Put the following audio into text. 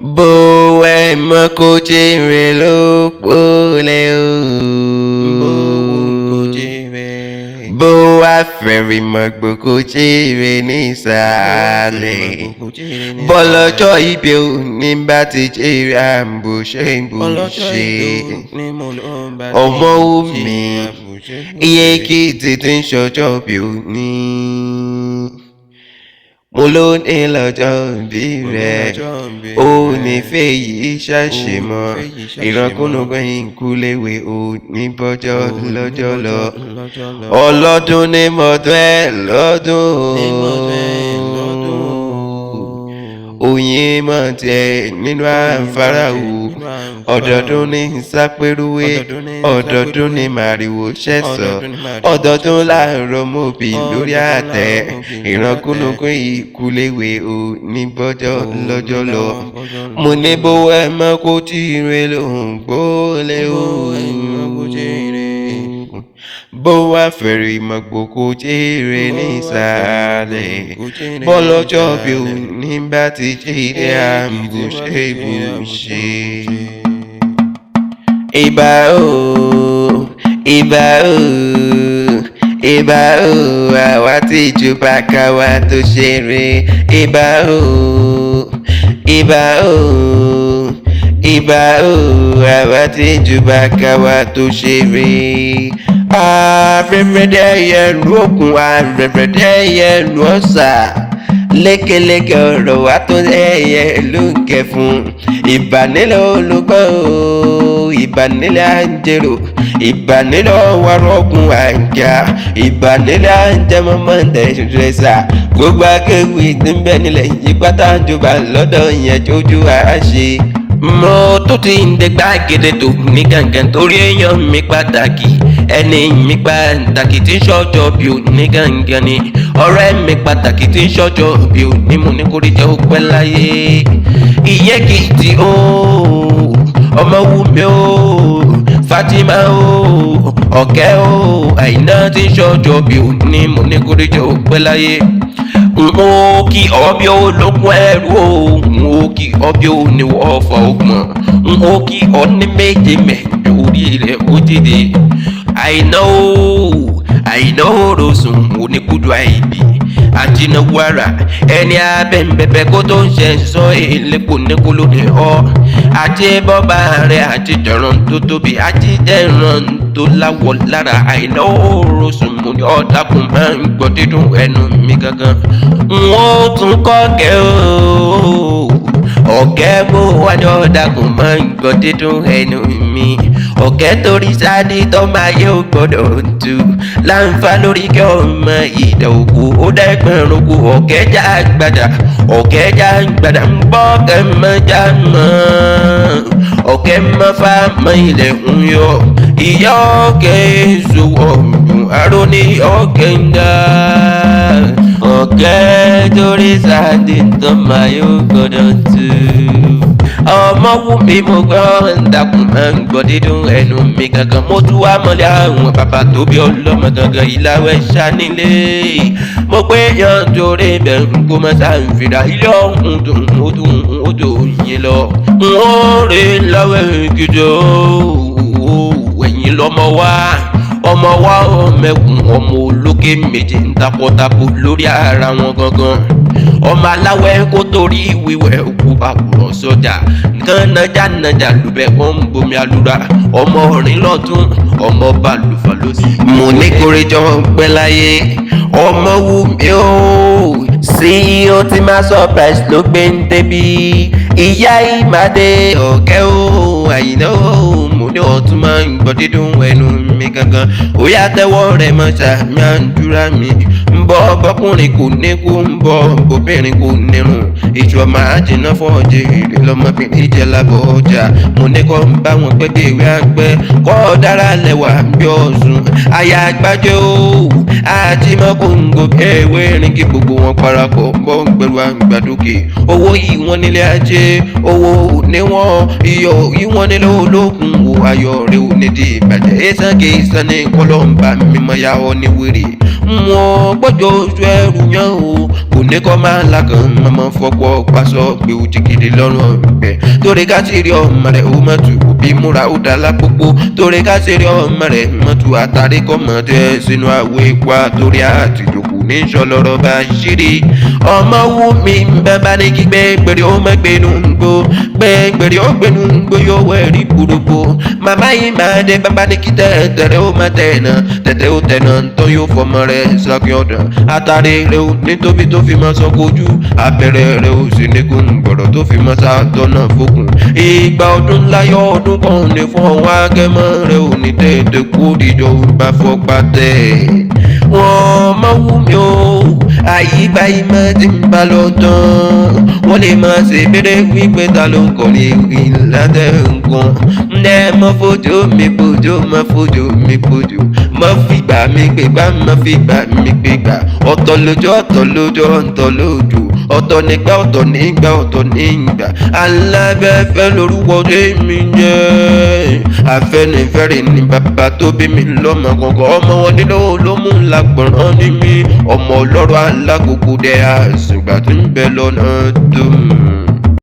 bó ẹ mọ kó jèrè ló pólẹ̀ o. bó wá fẹ̀rì mọ̀gbò kó jèrè nísàlẹ̀. bọ́lọ́jọ́ ibi ò ní bá ti jèrè àǹbò ṣe ń bò ṣe. ọmọ omi iye kí tètè ń ṣọjọ́ bí ò ní. mo ló ní lọ́jọ́ bí rẹ̀ ó ní fèyí ṣàṣemọ́ ìrankúnúgbẹ̀yìn kúléwé ó ní bọ́jọ́ lọ́jọ́ lọ ọlọ́dún ní mọ́tò ẹ̀ lọ́dún oyin mọ̀ tẹ̀ nínú àǹfààràwò ọ̀dọ̀dún ní sápẹ́rúwé ọ̀dọ̀dún ní màrìwò ṣẹ̀sọ̀ ọ̀dọ̀dún láàárọ̀ mọ́bì lórí àtẹ ìrankúnúkún ìkúléwé ò ní bọ́jọ́ lọ́jọ́ lọ mo ní bó ẹ mọ́ kó tí ire lòun gbólé o bó wá fẹ̀rì mọ̀gbò kó jèrè nísàlẹ̀ bọ́lọ́jọ́ bí ò ní bá ti jèrè àǹbùṣe bùṣe. ìbà o ìbà o ìbà o àwa tí ìjọba káwa tó ṣeré ìbà o ìbà o ìbà o àwa tí ìjọba káwa tó ṣeré. Afẹ́fẹ́ dẹ́yẹ lu òkun afẹ́fẹ́ dẹ́yẹ lu ọ̀sà lékeleke ọ̀rọ̀ wa tó dẹ́yẹ ló ń kẹ fún ìbánilẹ̀ olùgbọ́ ìbánilẹ̀ àǹjẹ̀rò ìbánilẹ̀ ọ̀wárọ̀gùn àǹjà ìbánilẹ̀ àǹjẹ̀mọ́mọ́ tẹ̀síṣẹ́sà gbogbo akéwì tí ń bẹ nílẹ̀ yìí pátá jọba lọ́dọ̀ yẹn jójú àṣẹ. mo tó ti ń dé gbàgede tó ní gàngàn torí èèyàn mi pàtàkì ẹni mi pàtàkì tí ń ṣọjọ́ bí ò ní gàngàn ni ọ̀rẹ́ mi pàtàkì tí ń ṣọjọ́ bí ò ní mo ní kó rí jẹ́ ó pẹ́ láyé ìyẹn kì í ti ó ọmọ wù mí ó Fatima ó ọ̀kẹ́ ó Àìná tí ń ṣọjọ́ bí ò ní mo ní kó rí jẹ́ ó pẹ́ láyé mo kí ọbí ó lókun ẹrú ó mo kí ọbí ó ní wọ́n fọ ọgbọ̀n mo kí ọ ní méje mẹ́jọ orí rẹ̀ ó dìde Àìná orosùn oníkudu àìbí àjìnàwara ẹni abẹ́ǹbẹ̀bẹ̀ kó tó ń ṣe sọ èlépo níkolo ní ọ àjẹbọba rẹ àjẹjọràn tó tóbi àjẹjẹràn tó láwọ lára Àìná orosùn mo ní ọ̀dàkùn máa ń gbọ́ dídùn ẹnu mi gangan n ó tún kọ́ kẹ́ o ọ̀kẹ́ mo wá ní ọ̀dàkùn máa ń gbọ́ dídùn ẹnu mi ọ̀kẹ́ torí sáde tó máa yẹ ó gbọ́dọ̀ tu láǹfà lórí kẹ́ ọmọ ìdá òkú ó dẹ́gbẹ̀rún òkú ọ̀kẹ́ já gbàdà ń gbọ́ kẹ́ mọ́ já mọ́ ọ̀kẹ́ mọ́ fà mọ́ ilẹ̀ ń yọ ìyá ọ̀kẹ́ ìṣòwò ọ̀gbìn aró ní ọ̀kẹ́ ń dá ọ̀kẹ́ torí sáde tó máa yẹ ó gbọ́dọ̀ tu ọmọ wù mí mo gbọ́ ń dàkún máa ń gbọ́ dídùn ẹnu mi gangan mo tún wá mọ́lẹ̀ àwọn bàbá tó bí ọlọ́mọ gangan ìlàwẹ̀ ṣánilé mo pé yan torí bẹ̀rù kó má ṣàǹfìdá ilé ọ̀hún dùn ó dùn yín lọ n ó rí lọ́wọ́ gidi ẹ̀yìn lọ́mọ wá ọmẹkùn ọmọ olókè méje ń takọtabo lórí ara wọn gangan ọmọ aláwẹ̀ kó torí wíwẹ̀ òkú bàbùrọ̀ sọ́jà nǹkan nájà lùbẹ̀ kọ́ ń bomi alura ọmọ ọ̀rìn lọ́tún ọmọ balùfà lọ́sí. mo ní kórèjọ pẹ́ láyé ọmọ wù mí ó sí ó ti máa surprise ló gbé ń débi ìyá ìmàdé ọ̀kẹ́ ó Àìná ó mo ní ọtún máa ń gbọ́ dídùn ẹnu mi gangan ó yá tẹ́wọ́ rẹ̀ mọ́ sàmì àdúrà mi ń bọ́ bọ́kùnrin kò ní kú ń bọ́ bóbìnrin kò nírun ìjọ máa jìnnà fọ́ọ̀jì rẹ̀ lọ́mọbìnrin jẹ́ lábọ̀ ọjà mo ní kọ́ ń bá wọn gbẹ́dẹ̀ ìwé àgbẹ̀ kọ́ dára lẹ́wà bí ọ̀sùn àyà àgbájọ àti mọ́kòǹgò ẹ̀wé rìn kí gbogbo wọn parapọ̀ bọ́ gbẹ̀rù àgbàdókè owó yìí wọ́n nílé ajé owó níwọ̀n iyọ̀ ìwọ̀n nílò olókun wo ayọ̀ rẹ̀ ò ní di ìbàjẹ́ ẹ̀sán kì í san ní kọ́lọ́mbà mímọ́ ya ọ ní wèrè wọn gbọ́dọ̀ oṣù ẹrù yẹn o kò ní kọ́ máa lákàn mọ́mọ́ fọ́pọ́ pàṣọ gbé o jìgìdì lọ́rùn ọ̀gbẹ́ torí ká sì rí ọmọ rẹ̀ ó mọ̀tù òbí múra ó dá lápòpọ̀ torí ká sì rí ọmọ rẹ̀ mọ̀tù àtàrí kọ́ mọ̀ tẹ́ sínú àwọ̀ ipa torí àtìjòkù ní sọlọ́rọ̀ bá ṣírí ọmọ wù mí bàbá ní kí gbẹ́gbẹ́rẹ́ ó má gbénu gbó gbẹ́gbẹ́rẹ́ ó gbénu gbó yóò wẹ̀rí gbòdògbò màmá yìí máa dé bàbá ní kí tẹ̀tẹ̀rẹ́ ó má tẹ̀nà tẹ̀tẹ̀ ó tẹ̀nà tó yóò fọmọ rẹ̀ sọ́kì ọ̀dàn àtàrí rẹ̀ ó ní tóbi tó fi máa sọ́kò ojú abẹ́rẹ́ rẹ̀ ó sì ní kún gbọ̀dọ̀ tó fi máa sàtọ́nà fókun ìgbà ọdún láyọ̀ ọdún kan ní fún ọwọ́ akẹ́mọ́ rẹ̀ ó ní tètè kú òdìjọ́ bá fọ́ pàtẹ́ wọ́n máa wù mí o àyíbá yìí máa ti ń bá lọ tán wọ́n lè máa ṣe béèrè wípé ta ló ń kọrin ìlànà nǹkan ǹdẹ́ mọ́ fojú mi bójú mọ́ fojú mi bójú mọ́ fìgbà mi gbégbá mọ́ fìgbà mi gbégbá ọ̀tọ̀ lójú ọ̀tọ̀ lójú ọ̀tọ̀ lójú ọ̀tọ̀ nígbà ọ̀tọ̀ nígbà ọ̀tọ̀ nígbà alábẹ́fẹ́ lórúkọ tèmi jẹ́ Afẹ́nifẹ́re ni bàbá tó bí mi lọ́mọ kọ̀ọ̀kan ọmọ wọn nílò ló mú lágbọ̀ràn ní mi ọmọ ọlọ́rọ̀ alákòókò dẹ́ àṣìgbà tí ń bẹ lọ́nà tó mú.